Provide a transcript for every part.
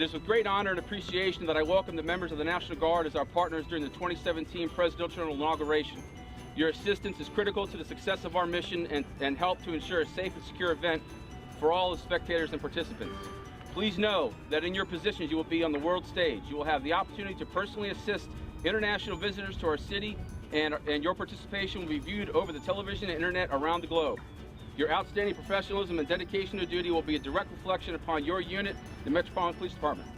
It is with great honor and appreciation that I welcome the members of the National Guard as our partners during the 2017 presidential inauguration. Your assistance is critical to the success of our mission and help to ensure a safe and secure event for all the spectators and participants. Please know that in your positions you will be on the world stage. You will have the opportunity to personally assist international visitors to our city, and your participation will be viewed over the television and internet around the globe. Your outstanding professionalism and dedication to duty will be a direct reflection upon your unit, the Metropolitan Police Department.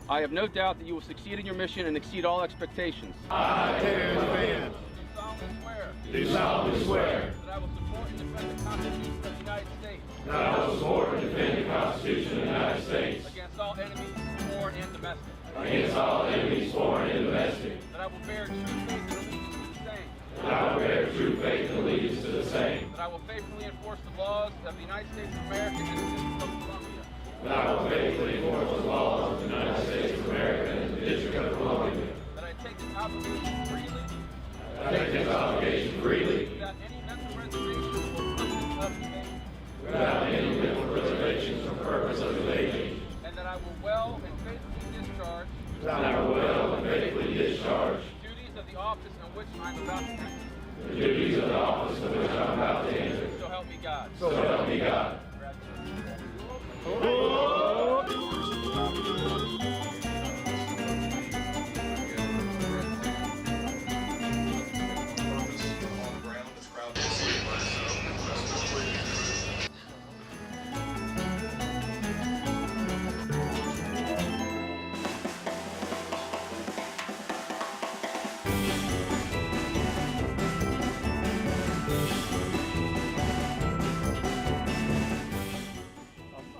I have no doubt that you will succeed in your mission and exceed all expectations. I, Terrence Van, do solemnly swear that I will support and defend the Constitution of the United States that I will support and defend the Constitution of the United States against all enemies, foreign and domestic. against all enemies, foreign and domestic, That I will bear true faith and allegiance to the same. that I will bear true faith and allegiance to the same, That I will faithfully enforce the laws of the United States of America and the District of Columbia. that I will faithfully enforce the laws of the United States of America and the District of Columbia, That I take this obligation freely, that I take this obligation freely, without any mental reservation or purpose of evasion, without any mental reservations or purpose of evasion, and that I will well and faithfully discharge that I will well and faithfully discharge the duties of the office in which I am about to enter. the duties of the office in which I am about to enter. So help me God. So help me God.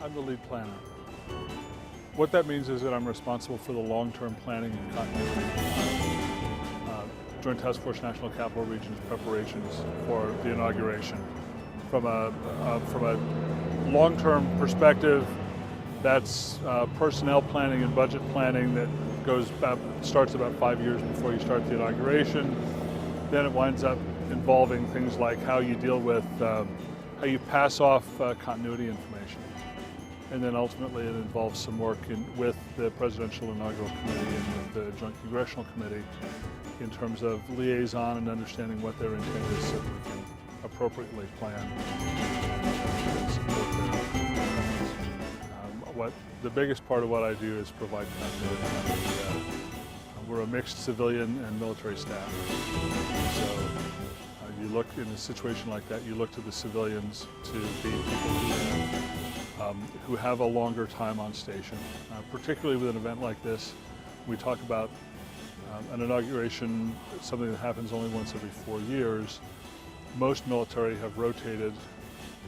I'm the lead planner. What that means is that I'm responsible for the long-term planning and continuity Joint Task Force National Capital Region's preparations for the inauguration. From a long-term perspective, that's personnel planning and budget planning that starts about 5 years before you start the inauguration. Then it winds up involving things like how you deal with, how you pass off continuity information. And then ultimately it involves some work with the Presidential Inaugural Committee and with the Joint Congressional Committee in terms of liaison and understanding what their intent is so that we can appropriately plan and support their the biggest part of what I do is provide continuity. We're a mixed civilian and military staff. So you look in a situation like that, you look to the civilians to be people who have a longer time on station. Particularly with an event like this, we talk about an inauguration, something that happens only once every 4 years. Most military have rotated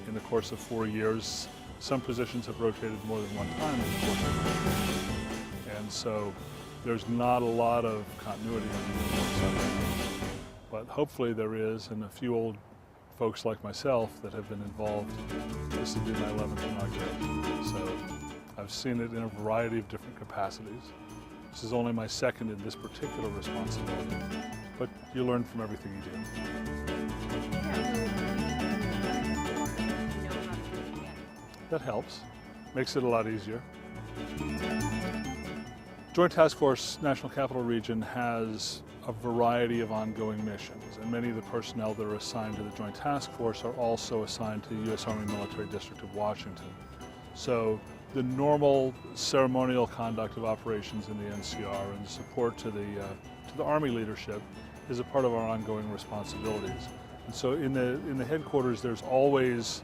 in the course of 4 years. Some positions have rotated more than one time in the course of 4 years. And so there's not a lot of continuity on the side. But hopefully there is, and a few old folks like myself that have been involved. This will be my 11th inauguration. So I've seen it in a variety of different capacities. This is only my second in this particular responsibility, but you learn from everything you do. That helps, makes it a lot easier. Joint Task Force National Capital Region has a variety of ongoing missions, and many of the personnel that are assigned to the Joint Task Force are also assigned to the U.S. Army Military District of Washington. So the normal ceremonial conduct of operations in the NCR and the support to the Army leadership is a part of our ongoing responsibilities. And so in the headquarters, there's always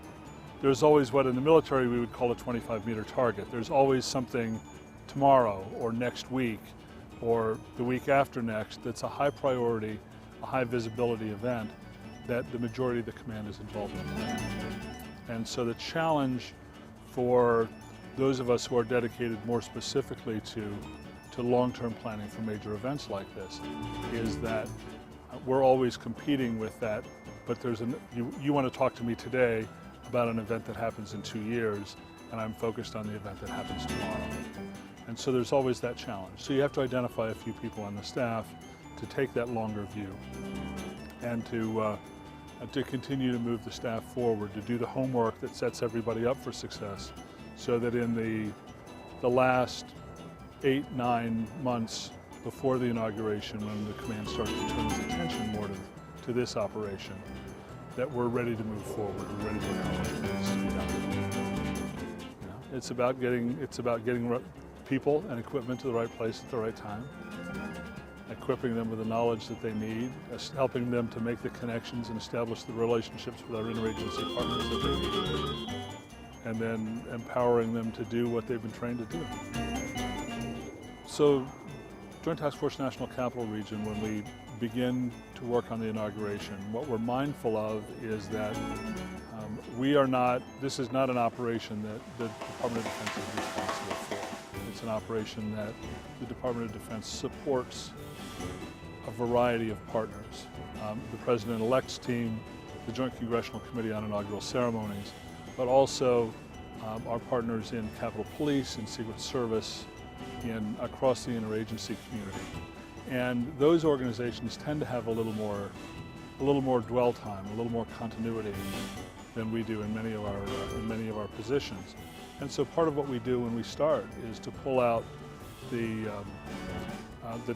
what in the military we would call a 25-meter target. There's always something tomorrow or next week or the week after next that's a high priority, a high visibility event that the majority of the command is involved in planning. And so the challenge for those of us who are dedicated more specifically to long-term planning for major events like this is that we're always competing with that, but you want to talk to me today about an event that happens in 2 years, and I'm focused on the event that happens tomorrow. And so there's always that challenge. So you have to identify a few people on the staff to take that longer view and to continue to move the staff forward, to do the homework that sets everybody up for success, so that in the last 8-9 months before the inauguration, when the command starts to turn its attention more to this operation, that we're ready to move forward, we're ready to accomplish what needs to be done. You know, it's about getting people and equipment to the right place at the right time, equipping them with the knowledge that they need, helping them to make the connections and establish the relationships with our interagency partners that they need, and then empowering them to do what they've been trained to do. So, Joint Task Force National Capital Region, when we begin to work on the inauguration, what we're mindful of is that this is not an operation that the Department of Defense is responsible for. It's an operation that the Department of Defense supports a variety of partners. The President-elect's team, the Joint Congressional Committee on Inaugural Ceremonies, but also our partners in Capitol Police and Secret Service, across the interagency community. And those organizations tend to have a little more dwell time, a little more continuity than we do in many of our positions. And so part of what we do when we start is to pull out the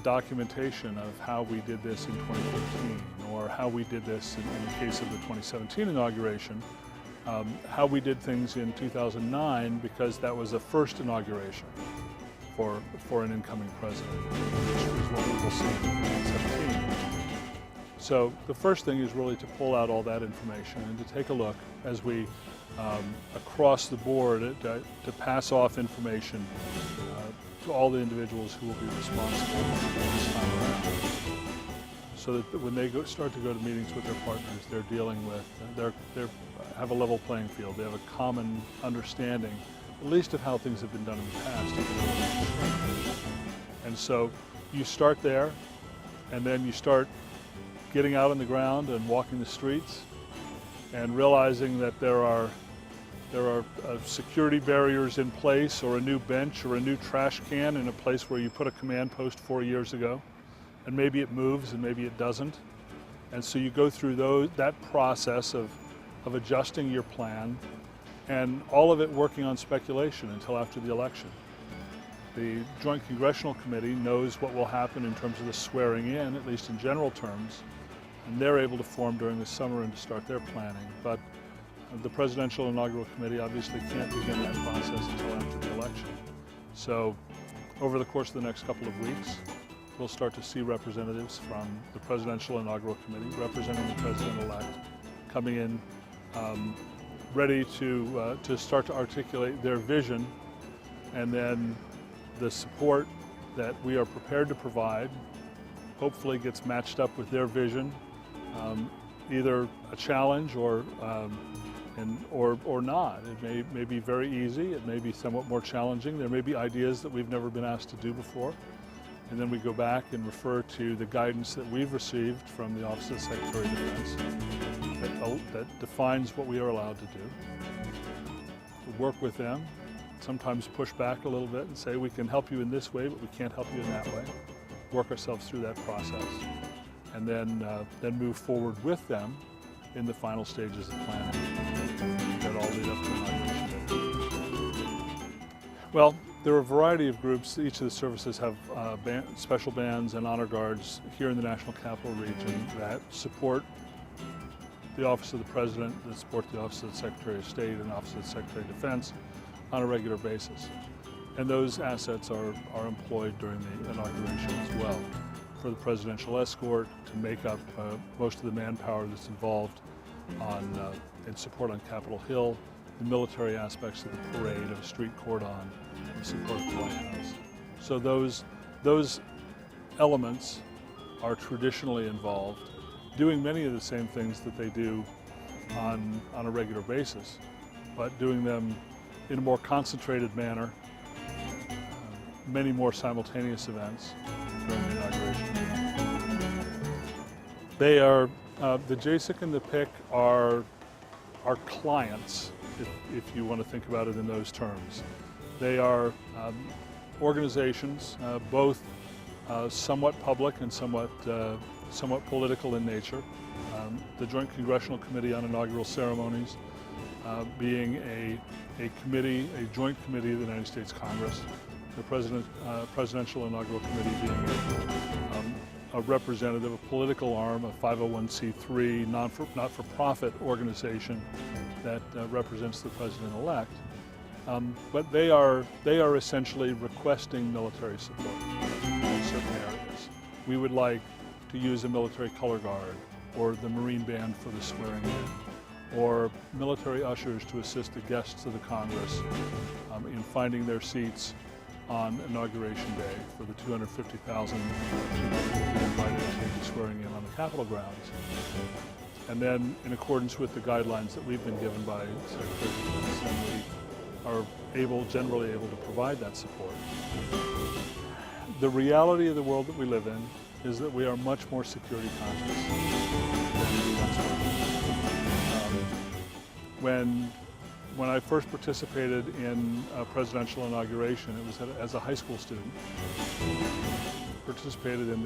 documentation of how we did this in 2015, or how we did this in the case of the 2017 inauguration, how we did things in 2009, because that was the first inauguration for an incoming president, which is what we will see in 2017. So the first thing is really to pull out all that information and to take a look as we, across the board, to pass off information to all the individuals who will be responsible this time around, so that when they start to go to meetings with their partners, they're dealing with, they have a level playing field. They have a common understanding, at least of how things have been done in the past. And so you start there, and then you start getting out on the ground and walking the streets and realizing that there are security barriers in place, or a new bench or a new trash can in a place where you put a command post 4 years ago, and maybe it moves and maybe it doesn't. And so you go through that process of adjusting your plan, and all of it working on speculation until after the election. The Joint Congressional Committee knows what will happen in terms of the swearing in, at least in general terms, and they're able to form during the summer and to start their planning. But the Presidential Inaugural Committee obviously can't begin that process until after the election. So over the course of the next couple of weeks, we'll start to see representatives from the Presidential Inaugural Committee representing the President-elect coming in, ready to start to articulate their vision, and then the support that we are prepared to provide hopefully gets matched up with their vision, either a challenge or not. It may be very easy, it may be somewhat more challenging, there may be ideas that we've never been asked to do before, and then we go back and refer to the guidance that we've received from the Office of the Secretary of Defense that defines what we are allowed to do. We work with them, sometimes push back a little bit and say we can help you in this way, but we can't help you in that way. Work ourselves through that process, and then move forward with them in the final stages of planning that all lead up to inauguration. Well, there are a variety of groups. Each of the services have special bands and honor guards here in the National Capital Region that support the Office of the President, that support the Office of the Secretary of State and Office of the Secretary of Defense on a regular basis. And those assets are employed during the inauguration as well, for the presidential escort, to make up most of the manpower that's involved in support on Capitol Hill, the military aspects of the parade, of street cordon, in support of the White House. So those elements are traditionally involved, doing many of the same things that they do on a regular basis, but doing them in a more concentrated manner, many more simultaneous events during the inauguration. They are, the JSIC and the PIC are clients, if you want to think about it in those terms. They are organizations, both somewhat public and somewhat political in nature. The Joint Congressional Committee on Inaugural Ceremonies being a committee, a joint committee of the United States Congress, the Presidential Inaugural Committee being a representative, a political arm, a 501c3 not-for-profit organization that represents the president-elect. But they are essentially requesting military support in certain areas. We would like to use a military color guard, or the Marine Band for the swearing in, or military ushers to assist the guests of the Congress in finding their seats on Inauguration Day for the 250,000 people who will be invited to take the swearing in on the Capitol grounds. And then, in accordance with the guidelines that we've been given by Secretary of Defense, we are generally able to provide that support. The reality of the world that we live in is that we are much more security conscious than we once were. When I first participated in a presidential inauguration, it was as a high school student. Participated in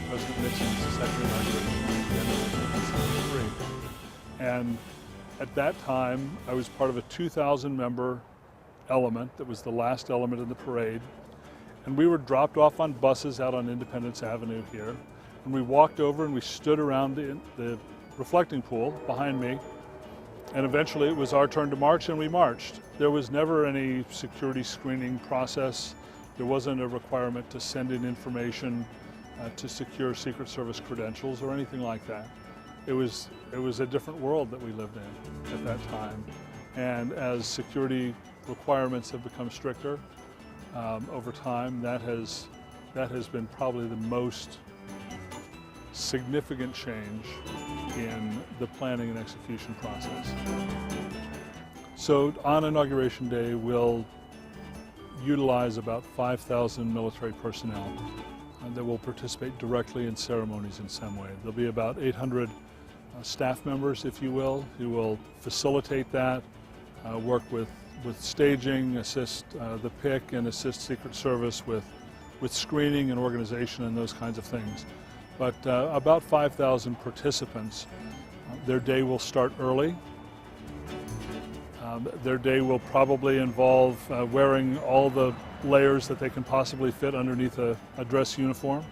President Nixon's second inauguration at the end of 1973. And at that time, I was part of a 2,000 member element that was the last element in the parade. And we were dropped off on buses out on Independence Avenue here. And we walked over and we stood around the reflecting pool behind me. And eventually it was our turn to march, and we marched. There was never any security screening process. There wasn't a requirement to send in information to secure Secret Service credentials or anything like that. It was a different world that we lived in at that time. And as security requirements have become stricter over time, that has been probably the most significant change in the planning and execution process. So on Inauguration Day, we'll utilize about 5,000 military personnel that will participate directly in ceremonies in some way. There'll be about 800 staff members, if you will, who will facilitate that, work with staging, assist the PIC, and assist Secret Service with screening and organization and those kinds of things. But about 5,000 participants. Their day will start early. Their day will probably involve wearing all the layers that they can possibly fit underneath a dress uniform.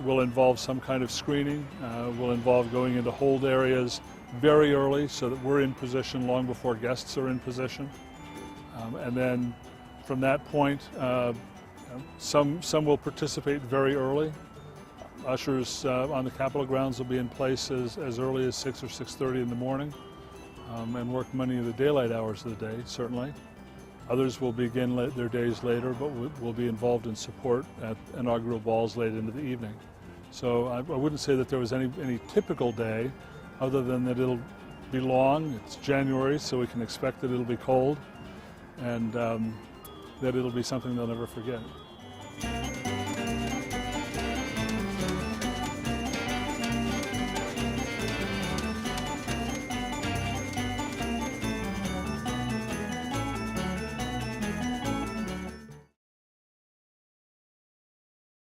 Will involve some kind of screening. Will involve going into hold areas very early so that we're in position long before guests are in position. And then from that point, some will participate very early. Ushers on the Capitol grounds will be in place as early as 6 or 6:30 in the morning and work many of the daylight hours of the day, certainly. Others will begin their days later, but will be involved in support at inaugural balls late into the evening. So I wouldn't say that there was any typical day, other than that it'll be long. It's January, so we can expect that it'll be cold, and that it'll be something they'll never forget.